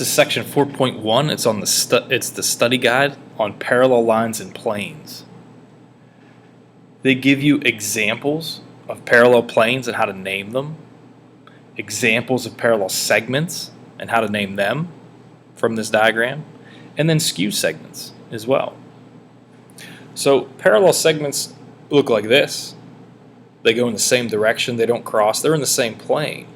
This is section 4.1. It's on the study guide on parallel lines and planes. They give you examples of parallel planes and how to name them, examples of parallel segments and how to name them from this diagram, and then skew segments as well. So parallel segments look like this. They go in the same direction, they don't cross, they're in the same plane.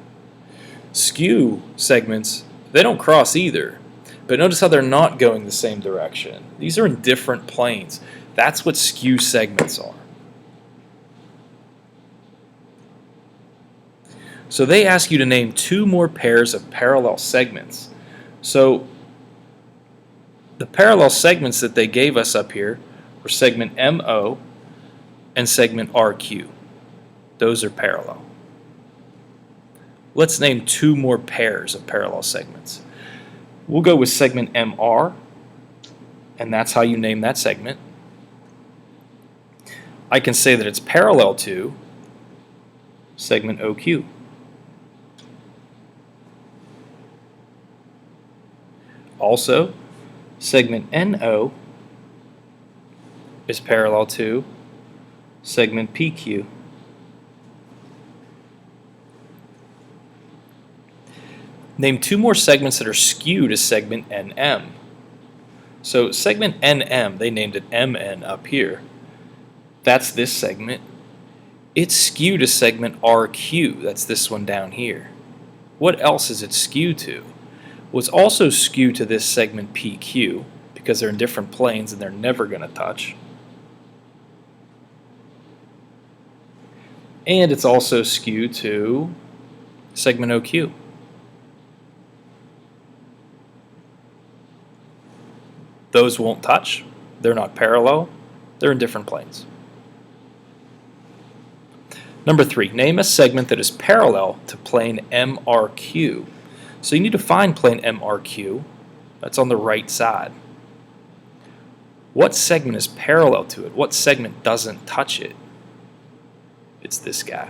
Skew segments, they don't cross either, but notice how they're not going the same direction. These are in different planes. That's what skew segments are. So they ask you to name two more pairs of parallel segments. So the parallel segments that they gave us up here were segment MO and segment RQ. Those are parallel. Let's name two more pairs of parallel segments. We'll go with segment MR, and that's how you name that segment. I can say that it's parallel to segment OQ. Also, segment NO is parallel to segment PQ. Name two more segments that are skewed to segment NM. So segment NM, they named it MN up here. That's this segment. It's skewed to segment RQ. That's this one down here. What else is it skewed to? Well, it's also skewed to this segment PQ because they're in different planes and they're never going to touch. And it's also skewed to segment OQ. Those won't touch. They're not parallel. They're in different planes. Number 3, name a segment that is parallel to plane MRQ. So you need to find plane MRQ. That's on the right side. What segment is parallel to it? What segment doesn't touch it? It's this guy,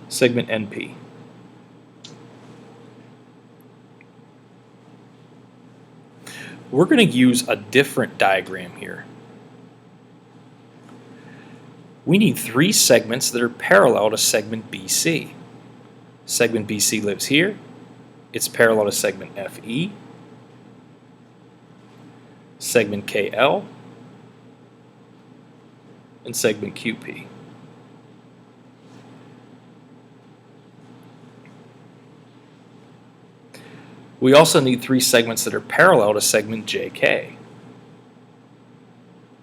segment NP. We're going to use a different diagram here. We need three segments that are parallel to segment BC. Segment BC lives here. It's parallel to segment FE, segment KL, and segment QP. We also need three segments that are parallel to segment JK.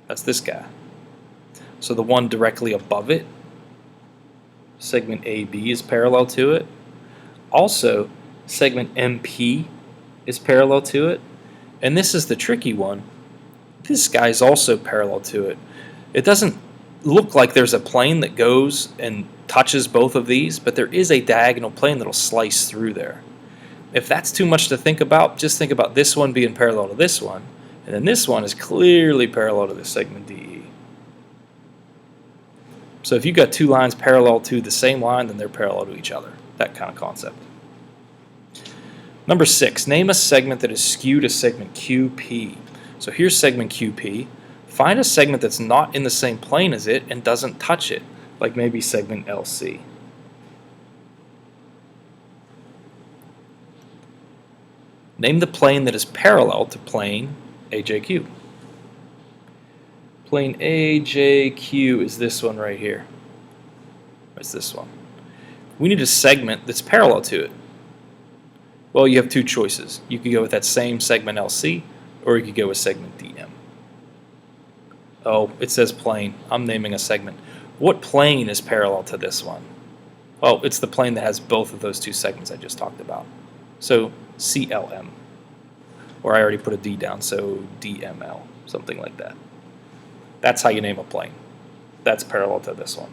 That's this guy. So the one directly above it, segment AB, is parallel to it. Also, segment MP is parallel to it. And this is the tricky one. This guy is also parallel to it. It doesn't look like there's a plane that goes and touches both of these, but there is a diagonal plane that will slice through there. If that's too much to think about, just think about this one being parallel to this one, and then this one is clearly parallel to this segment DE. So if you've got two lines parallel to the same line, then they're parallel to each other. That kind of concept. Number 6, name a segment that is skewed to segment QP. So here's segment QP. Find a segment that's not in the same plane as it and doesn't touch it, like maybe segment LC. Name the plane that is parallel to plane AJQ. Plane AJQ is this one right here. It's this one. We need a segment that's parallel to it. Well, you have two choices. You could go with that same segment LC, or you could go with segment DM. Oh, it says plane. I'm naming a segment. What plane is parallel to this one? Well, it's the plane that has both of those two segments I just talked about. So CLM. Or I already put a D down, so DML, something like that. That's how you name a plane. That's parallel to this one.